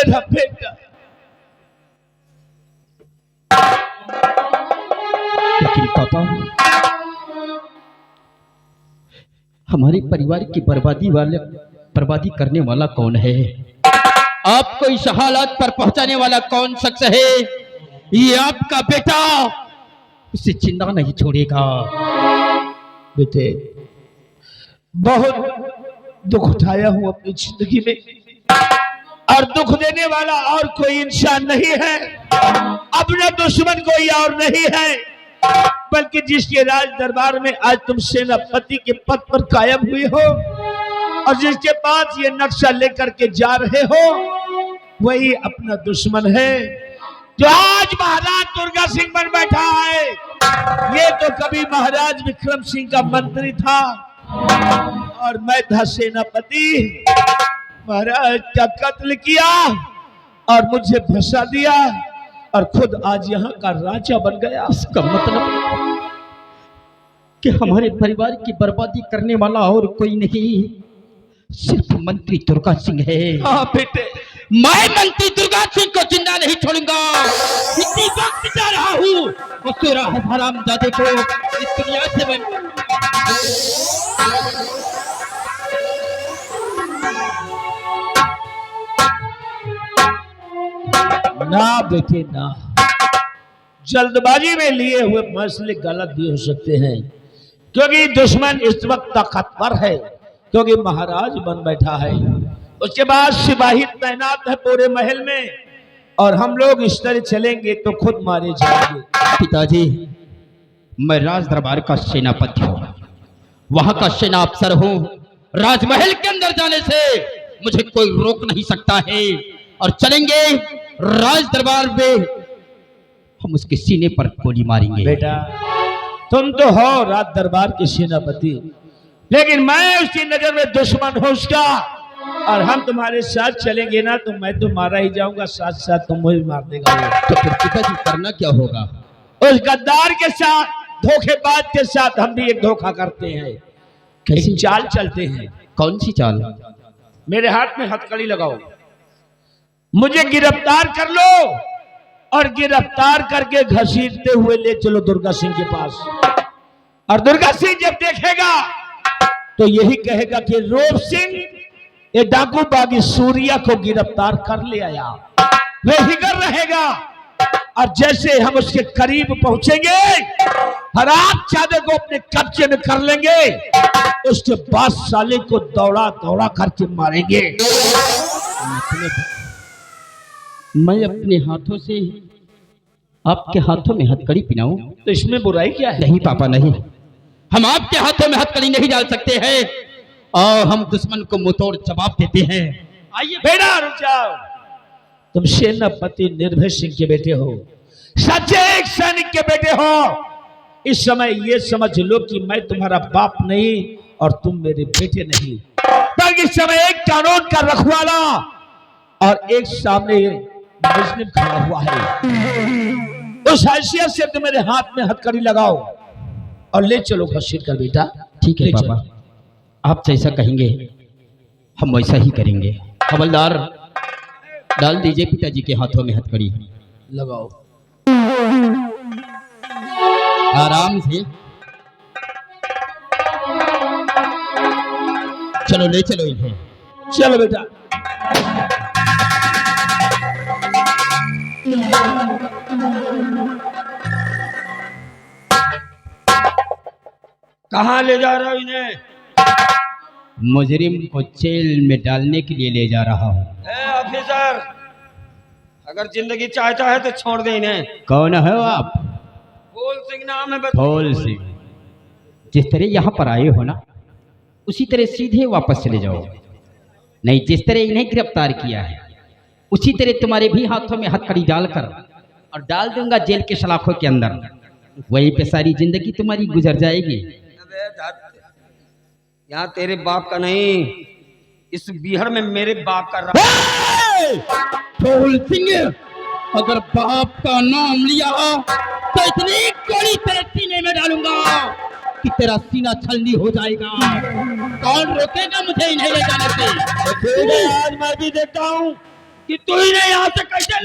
मेरा बेटा। लेकिन पापा, हमारे परिवार की बर्बादी करने वाला कौन है? आपको इस हालात पर पहुंचाने वाला कौन शख्स है? ये आपका बेटा उसे जिंदा नहीं छोड़ेगा। बेटे, बहुत दुख उठाया हूं अपनी जिंदगी में, और दुख देने वाला और कोई इंसान नहीं है, अपना दुश्मन कोई और नहीं है, बल्कि जिसके राज दरबार में आज तुम सेनापति के पद पर कायम हुए हो और जिसके पास ये नक्शा लेकर के जा रहे हो, वही अपना दुश्मन है जो आज महाराज दुर्गा सिंह बन बैठा है। ये तो कभी महाराज विक्रम सिंह का मंत्री था और मैं था सेनापति। महाराज का कत्ल किया और मुझे फंसा दिया और खुद आज यहाँ का राजा बन गया। इसका मतलब कि हमारे परिवार की बर्बादी करने वाला और कोई नहीं, सिर्फ मंत्री दुर्गा सिंह है। हाँ बेटे, मैं मंत्री दुर्गा सिंह को जिंदा नहीं छोड़ूंगा। इतनी वक्त जा रहा हूँ असुरा हरामजादे को इस दुनिया से मैं ना बेटे ना, जल्दबाजी में लिए हुए फैसले गलत भी हो सकते हैं, क्योंकि दुश्मन इस वक्त ताकतवर है, क्योंकि महाराज बन बैठा है। उसके बाद सिपाही तैनात है पूरे महल में, और हम लोग इस तरह चलेंगे तो खुद मारे जाएंगे। पिताजी, मैं राज दरबार का सेनापति हूँ, वहां का सेना अफसर हूँ। राजमहल के अंदर जाने से मुझे कोई रोक नहीं सकता है, और चलेंगे राज दरबार में, हम उसके सीने पर गोली मारेंगे। बेटा, तुम तो हो राज दरबार के सेनापति, लेकिन मैं उसकी नजर में दुश्मन हूं उसका, और हम तुम्हारे साथ चलेंगे ना तो मैं तो मारा ही जाऊंगा, साथ साथ तुम मुझे मार देगा। तो फिर पिताजी करना क्या होगा? उस गद्दार के साथ, धोखेबाज के साथ हम भी एक धोखा करते हैं, कैसी एक चाल चलते हैं। कौन सी चाल? मेरे हाथ में हथकड़ी लगाओ, मुझे गिरफ्तार कर लो और गिरफ्तार करके घसीटते हुए ले चलो दुर्गा सिंह के पास, और दुर्गा सिंह जब देखेगा तो यही कहेगा कि रूप सिंह ये डाकू बागी सूर्या को गिरफ्तार कर ले आया। वे हिगर रहेगा, और जैसे हम उसके करीब पहुंचेंगे, हराम चादे को अपने कब्जे में कर लेंगे, उसके बाद साले को दौड़ा दौड़ा करके मारेंगे। मैं अपने हाथों से आपके हाथों में हथकड़ी पिनाऊं? तो इसमें बुराई क्या है? नहीं पापा, नहीं, हम आपके हाथों में हथकड़ी नहीं डाल सकते हैं, और हम दुश्मन को मुंहतोड़ जवाब देते हैं। आइए बेटा, रुक जाओ। तुम सेनापति निर्भय सिंह के बेटे हो, सच्चे एक सैनिक के बेटे हो। इस समय ये समझ लो कि मैं तुम्हारा बाप नहीं और तुम मेरे बेटे नहीं, बल्कि इस समय एक कानून का रखवाला और एक सामने मुस्लिम खड़ा हुआ है। उस हैसियत से तुम मेरे हाथ में हथकड़ी लगाओ और ले चलो घसीट कर बेटा। ठीक है पापा, आप जैसा कहेंगे हम वैसा ही करेंगे। हवलदार, डाल दीजिए पिताजी के हाथों में हथकड़ी। लगाओ आराम से, चलो ले चलो इन्हें। चलो बेटा। कहाँ ले जा रहा हो इन्हें? मुजरिम को जेल में डालने के लिए ले जा रहा हूँ। ऑफिसर, अगर जिंदगी चाहता है तो छोड़ दे इन्हें। कौन है आप? फूल सिंह नाम है। फूल सिंह, जिस तरह यहाँ पर आए हो ना, उसी तरह सीधे वापस चले जाओ। नहीं, जिस तरह इन्हें गिरफ्तार किया है उसी तरह तुम्हारे भी हाथों में हथकड़ी डालकर और डाल दूंगा जेल के सलाखों के अंदर। वहीं पे सारी जिंदगी तुम्हारी गुजर जाएगी। यहाँ तेरे बाप का नहीं, इस बिहार में मेरे बाप का फूल सिंह, अगर बाप का नाम लिया तो इतनी गोली तेरे सीने में डालूंगा कि तेरा सीना छलनी हो जाएगा। कौन रोकेगा मुझे इन्हें ले जाने से? आज मैं भी देखता हूँ कि तू ही नहीं यहाँ से कैसे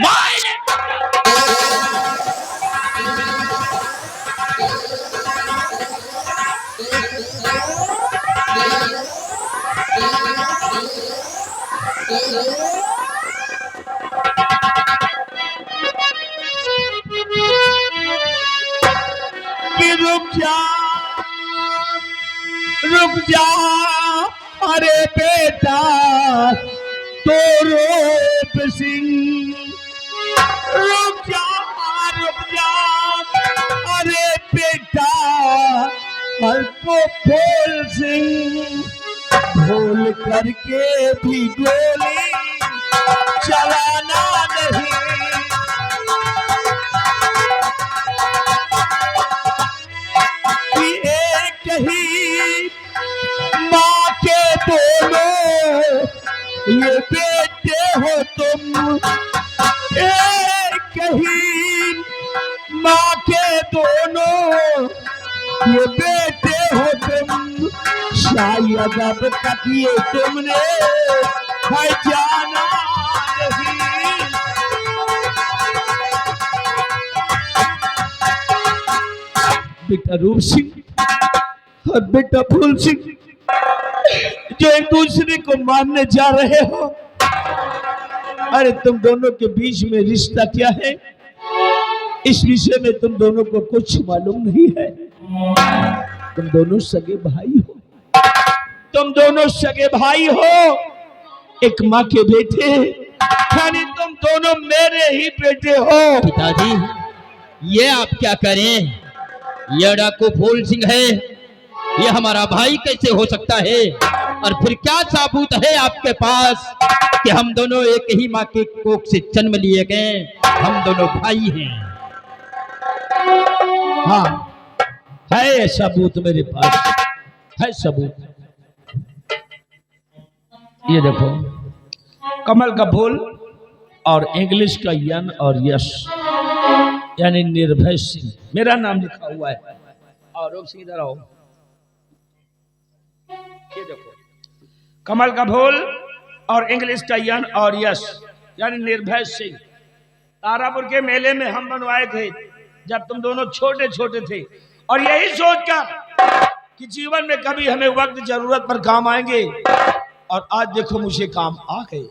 कि रुक जा अरे बेटा तो रूप सिंह, रुक जा अरे बेटा हर को बोल सिंह, भूल करके भी गोली चलाना नहीं। एक ही माँ के दोनों ये बेटे हो तुम, एक ही माँ के दोनों ये बेटे हो तुम, शायद अब तक ये तुमने है जाना नहीं। बेटा रूप सिंह और बेटा फूल सिंह जो एक दूसरे को मारने जा रहे हो, अरे तुम दोनों के बीच में रिश्ता क्या है इस विषय में तुम दोनों को कुछ मालूम नहीं है। तुम दोनों सगे भाई हो, तुम दोनों सगे भाई हो, एक माँ के बेटे, यानी तुम दोनों मेरे ही बेटे हो। पिताजी ये आप क्या करें, ये डाकू फूल सिंह है, ये हमारा भाई कैसे हो सकता है? और फिर क्या सबूत है आपके पास कि हम दोनों एक ही माँ के कोख से जन्म लिए गए, हम दोनों भाई हैं? हाँ है सबूत मेरे पास, है सबूत। ये देखो कमल का फूल और इंग्लिश का यन और यश यानी निर्भय सिंह, मेरा नाम लिखा हुआ है। और रूप सिंह इधर आओ, ये देखो कमल का फूल और इंग्लिश का यन और यश यानी निर्भय सिंह। तारापुर के मेले में हम बनवाए थे जब तुम दोनों छोटे छोटे थे, और यही सोचकर कि जीवन में कभी हमें वक्त जरूरत पर काम आएंगे, और आज देखो मुझे काम आ गए।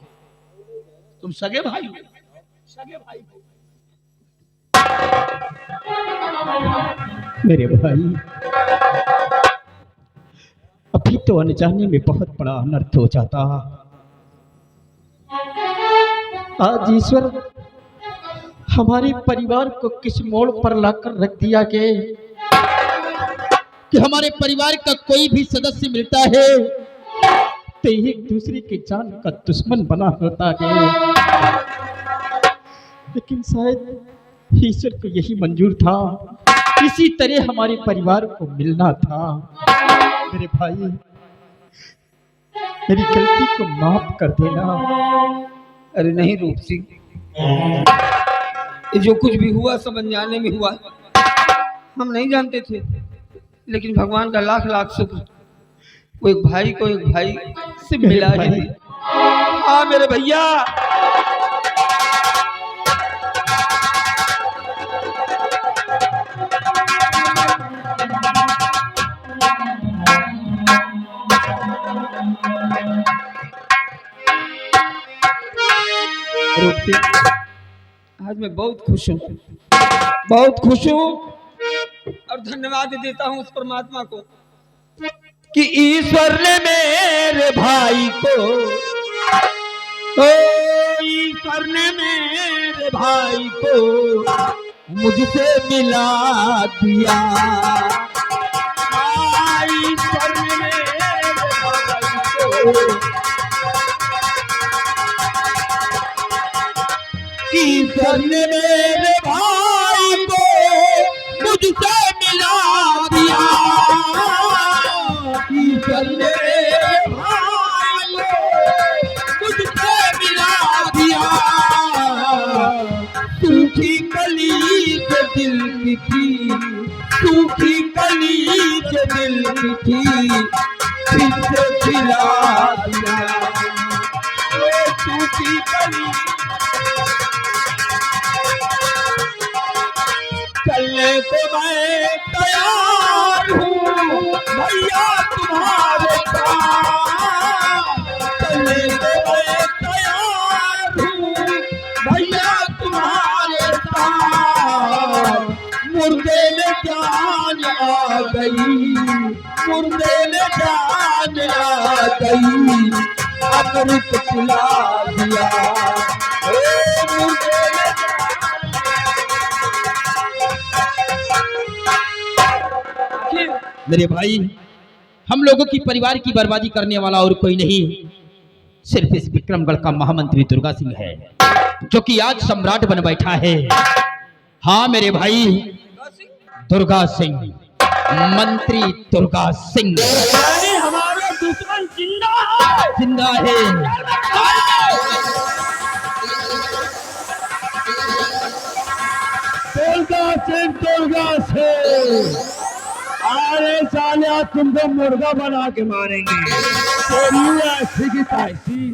तुम सगे भाई हो, सगे भाई हो। मेरे भाई अभी तो अनजाने में बहुत बड़ा अनर्थ हो जाता। आज ईश्वर हमारे परिवार को किस मोड़ पर लाकर रख दिया कि हमारे परिवार का कोई भी सदस्य मिलता है तो एक दूसरे की जान का दुश्मन बना होता है। लेकिन शायद ईश्वर को यही मंजूर था, इसी तरह हमारे परिवार को मिलना था। मेरे भाई मेरी गलती को माफ कर देना। अरे नहीं रूप सिंह, जो कुछ भी हुआ सब अनजाने में हुआ, हम नहीं जानते थे, लेकिन भगवान का लाख लाख शुक्र, वो एक भाई को एक भाई से मिला है। हाँ मेरे भैया, आज मैं बहुत खुश हूँ, बहुत खुश हूँ, और धन्यवाद देता हूँ उस परमात्मा को कि ईश्वर ने मेरे भाई को, ओ ईश्वर ने मेरे भाई को मुझसे मिला दिया। ईश्वर ने मेरे भाई को, ईश्वर ने मेरे भाई को मुझसे मिला दिया। ईश्वर ने मेरे भाई को मुझसे मिला दिया। सूखी कली से दिल की थी, सूखी कली से दिल की थी, फिर से खिला दिया। सूखी कली गई अमृत पिला दिया। मेरे भाई, हम लोगों की परिवार की बर्बादी करने वाला और कोई नहीं, सिर्फ इस विक्रमगढ़ का महामंत्री दुर्गा सिंह है, जो कि आज सम्राट बन बैठा है। हाँ मेरे भाई, दुर्गा सिंह, मंत्री दुर्गा सिंह। हमारा दुश्मन जिंदा है, जिंदा है। दुर्गा सिंह, अरे साले तुमको मुर्गा बना के मारेंगे। तेरी ऐसी की तैसी।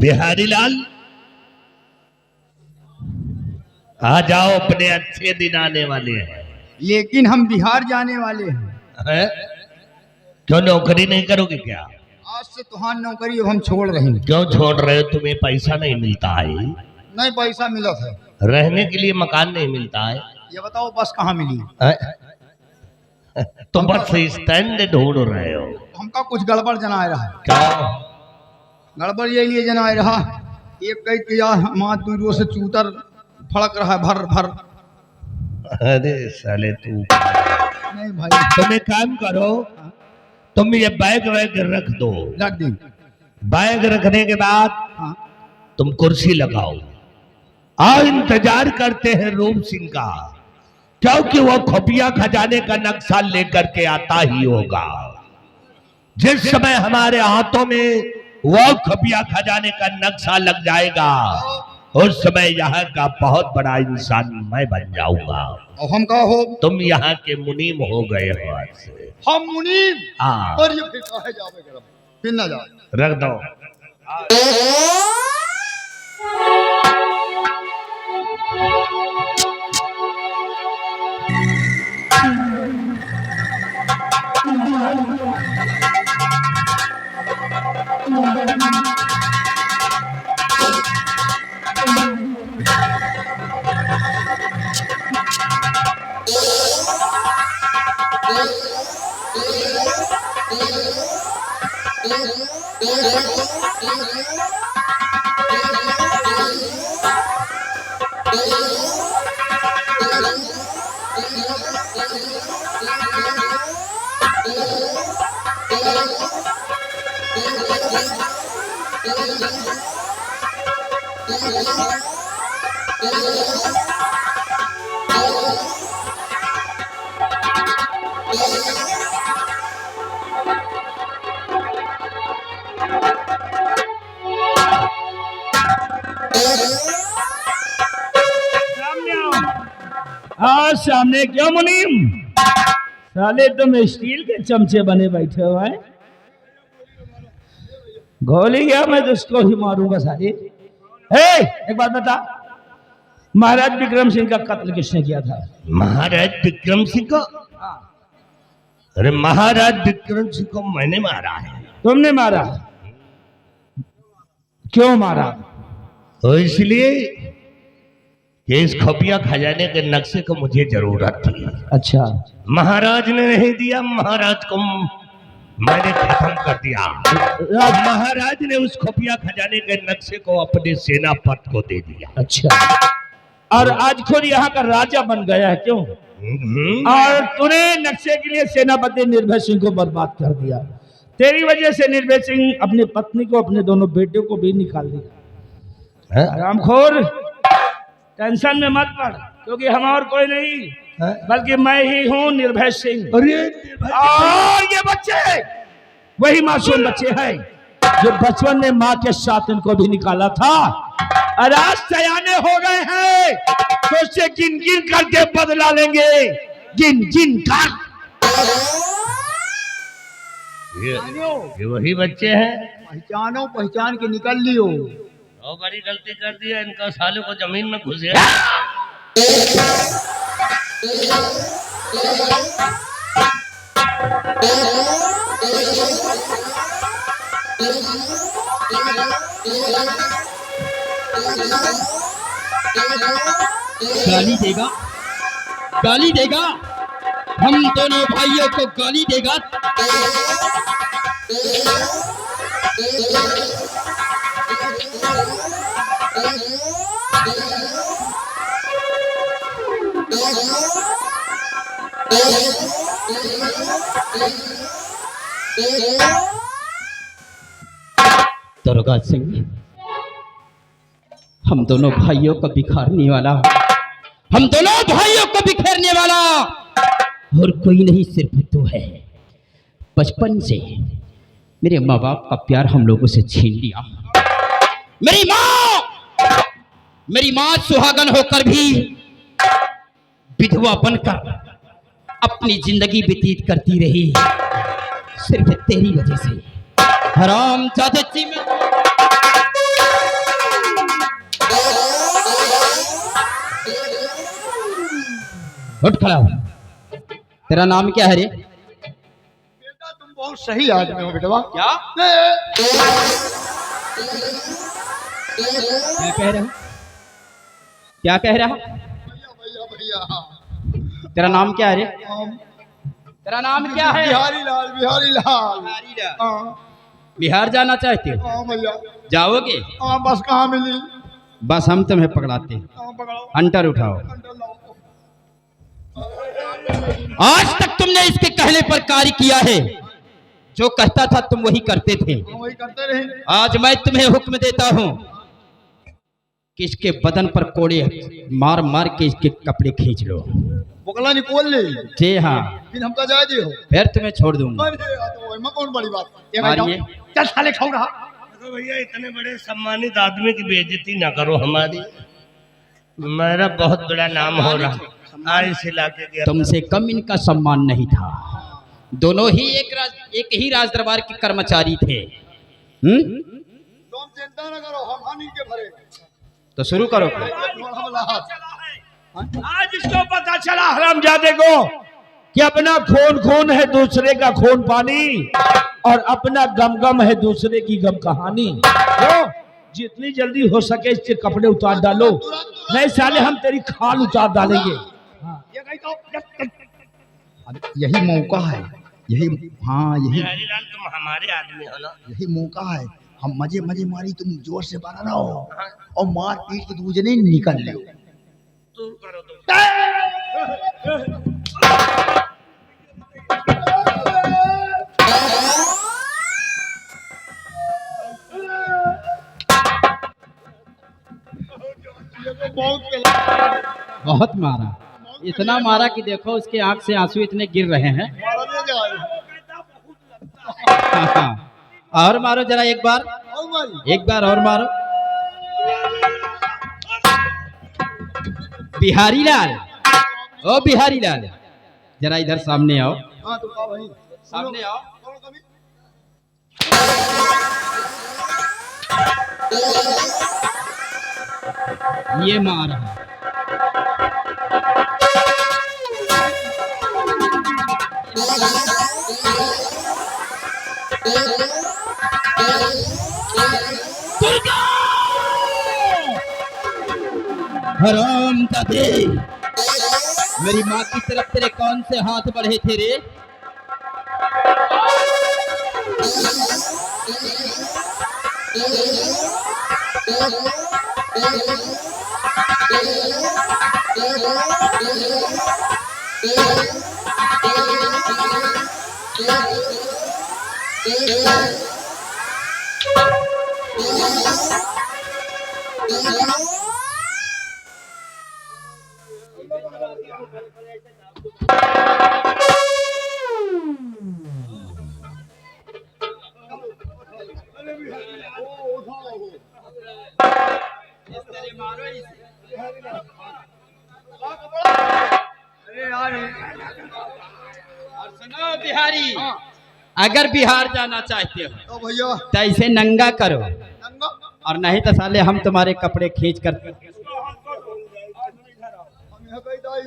बिहारी लाल, आ जाओ, अपने अच्छे दिन आने वाले हैं। लेकिन हम बिहार जाने वाले हैं। है? क्यों नौकरी नहीं करोगे क्या? आज से तुम्हारी नौकरी अब हम छोड़ रहे हैं। क्यों छोड़ रहे हो? तुम्हें पैसा नहीं मिलता है? नहीं पैसा मिला था। रहने के लिए मकान नहीं मिलता है? ये बताओ बस कहाँ मिली? तुम बस स्टैंड ढूंढ रहे हो। हमका कुछ गड़बड़ जना रहा है। क्या गड़बड़ ये लिए जना रहा, एक कई किया माँ दूरों से चूतर फड़क रहा है भर भर। अरे साले तू, नहीं भाई, तुम एक काम करो, तुम ये बैग वैग रख दो। रख दी। बैग रखने के बाद हाँ। तुम कुर्सी लगाओ और इंतजार करते हैं रूप सिंह का, क्योंकि वो खुफिया खजाने का नक्शा लेकर के आता ही होगा। जिस समय हमारे हाथों में वो खुफिया खजाने का नक्शा लग जाएगा, उस समय यहाँ का बहुत बड़ा इंसान मैं बन जाऊंगा। और हम का हो? तुम यहाँ के मुनीम हो गए हो आज से। हम मुनीम? हाँ, और ये फिर काहे जावे करब? फिर ना जाओ। रख दो। हाँ, सामने क्यों मुनीम? साले तुम स्टील के चमचे बने बैठे हो हैं? गोली गया मैं तो उसको ही मारूंगा साले। एक बात बता, महाराज विक्रम सिंह का कत्ल किसने किया था? महाराज विक्रम सिंह को? अरे महाराज विक्रम सिंह को मैंने मारा है। तुमने मारा? क्यों मारा? तो इसलिए कि इस खुफिया खजाने के नक्शे को मुझे जरूरत थी। अच्छा, महाराज ने नहीं दिया, महाराज को मैंने खत्म कर दिया। महाराज ने उस खुफिया खजाने के नक्शे को अपने सेनापति को दे दिया। अच्छा, और आज खुद यहाँ का राजा बन गया है। क्यों? और तूने नक्शे के लिए सेनापति निर्भय सिंह को बर्बाद कर दिया। तेरी वजह से निर्भय सिंह अपनी पत्नी को, अपने दोनों बेटे को भी निकाल दिया। रामखोर, टेंशन में मत पड़, क्योंकि हम और कोई नहीं बल्कि मैं ही हूँ निर्भय सिंह। और ये बच्चे वही मासूम बच्चे हैं जो बचपन में माँ के साथ इनको भी निकाला था। और आज सयाने हो गए हैं, तो उससे गिन गिन करके बदला लेंगे, गिन गिन कर। ये वही बच्चे हैं। पहचानो, पहचान के निकल लियो। बहुत बड़ी गलती कर दी है, इनका सालों को जमीन में घुसे। गाली देगा, गाली देगा, हम दोनों भाइयों को गाली देगा। दुर्गा सिंह, हम दोनों भाइयों को बिखारने वाला, हम दोनों भाइयों को बिखेरने वाला और कोई नहीं, सिर्फ तू है। बचपन से मेरे माँ बाप का प्यार हम लोगों से छीन लिया। मेरी माँ सुहागन होकर भी विधवा बनकर अपनी जिंदगी व्यतीत करती रही, सिर्फ तेरी वजह से। हरामजादे में उठ खड़ा हो। तेरा नाम क्या है रे? बेटा तुम बहुत सही आदमी हो बेटवा। क्या क्या कह रहा? क्या कह रहा? भैया भैया भैया तेरा नाम क्या है रे? तेरा नाम क्या है? बिहारी लाल, बिहारी लाल। हाँ बिहार जाना चाहते हो? हाँ भैया। जाओगे? हाँ बस कहाँ मिली? बस हम तुम्हें पकड़ाते हैं। हाँ पकड़ो। अंटर उठाओ। अंदर लाओ। आज तक तुमने इसके कहने पर कार्य किया है, जो कहता था तुम वही करते थे। हाँ वही करते रहे। आज मैं तुम्हें हुक्म देता हूँ कि इसके बदन पर कोड़े मार मार के इसके कपड़े खींच लो। बोकला निकोल ले। जी हाँ, फिर हमका जाए दे हो। फिर तुम्हें छोड़ दूंगा। अरे तो मैं कौन बड़ी बात? ये मारिए। चल साले खाऊ रहा। तो भैया इतने बड़े सम्मानित आदमी की बेइज्जती ना करो हमारी। मेरा बहुत बड़ा नाम हो रहा है इस इलाके के। तुमसे कम इनका सम्मान नहीं था। दोनों ही एक ही राज दरबार के कर्मचारी थे। तुम चिंता न करो, हम हानि के भरे। तो शुरू करो। आज इसको पता चला हरामजादे को कि अपना खून खून है, दूसरे का खून पानी, और अपना गम गम है, दूसरे की गम कहानी। तो जितनी जल्दी हो सके इसके कपड़े उतार डालो, नहीं साले हम तेरी खाल उतार डालेंगे। यही मौका है, यही हाँ यही हरिलाल तुम हमारे आदमी हो ना। यही मौका है। हम मजे मजे मारी, तुम जोर से बना रहो और मार पीट के दूसरे निकल ले। तू करो तुम। बहुत मारा, इतना मारा कि देखो उसके आंख से आंसू इतने गिर रहे हैं। और मारो जरा एक बार, एक बार और मारो। बिहारी लाल, ओ बिहारी लाल, जरा इधर सामने आओ। हाँ तो भाई सामने आओ। ये मारा। हराम दादे, मेरी माँ की तरफ तेरे कौन से हाथ बढ़े थे रे? और सुनो बिहारी, अगर बिहार जाना चाहते हो तो भैया तो इसे नंगा करो, नंगा और नहीं तो साले हम तुम्हारे कपड़े खींच कर हम यहाँ पे दाई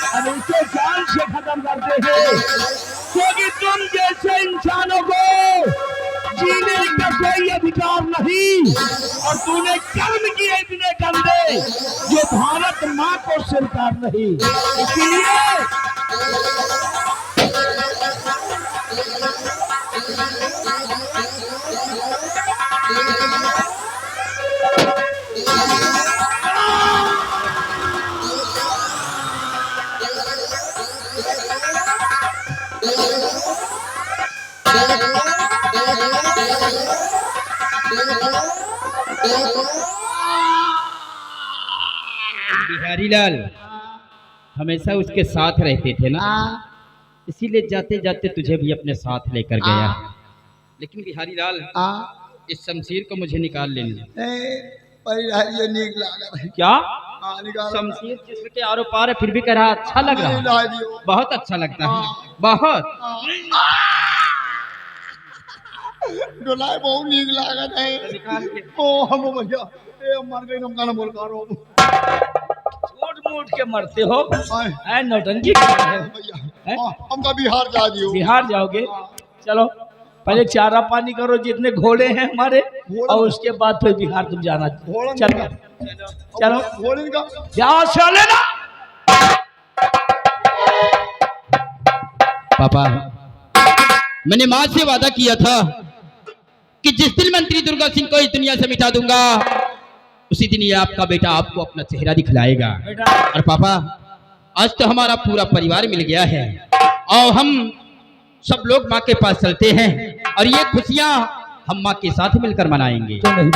अब इसे जान से खत्म करते हैं, क्योंकि तुम जैसे इंसानों को जीने का कोई अधिकार नहीं, और तूने कर्म किए इतने गंदे जो भारत माँ को स्वीकार नहीं। इसलिए बिहारी लाल हमेशा उसके साथ रहते थे ना, इसीलिए जाते जाते तुझे भी अपने साथ लेकर गया। लेकिन बिहारी लाल इस शमशीर को मुझे निकाल लेना। क्या शमशीर जिसमें के आरो पार है, फिर भी कह रहा अच्छा लग रहा है, बहुत अच्छा लगता है, बहुत डोलाए बहुत नीक लागत है। निकाल के ओ हम भैया ए मर गई हम गाना बोल कर झूठ मूठ के मरते हो, भैया नौटंकी कर रहे हो। हमका बिहार जा दियो। बिहार जाओगे, चलो पहले चारा पानी करो जितने घोड़े हैं हमारे, और उसके बाद फिर बिहार तुम जाना। चलो चलो घोड़े का जाओ चले ना। पापा, मैंने माँ से वादा किया था कि जिस दिन मंत्री दुर्गा सिंह को इस दुनिया से मिटा दूंगा, उसी दिन ये आपका बेटा आपको अपना चेहरा दिखलाएगा। और पापा, आज तो हमारा पूरा परिवार मिल गया है और हम सब लोग माँ के पास चलते हैं, और ये खुशियाँ हम माँ के साथ मिलकर मनाएंगे। चलो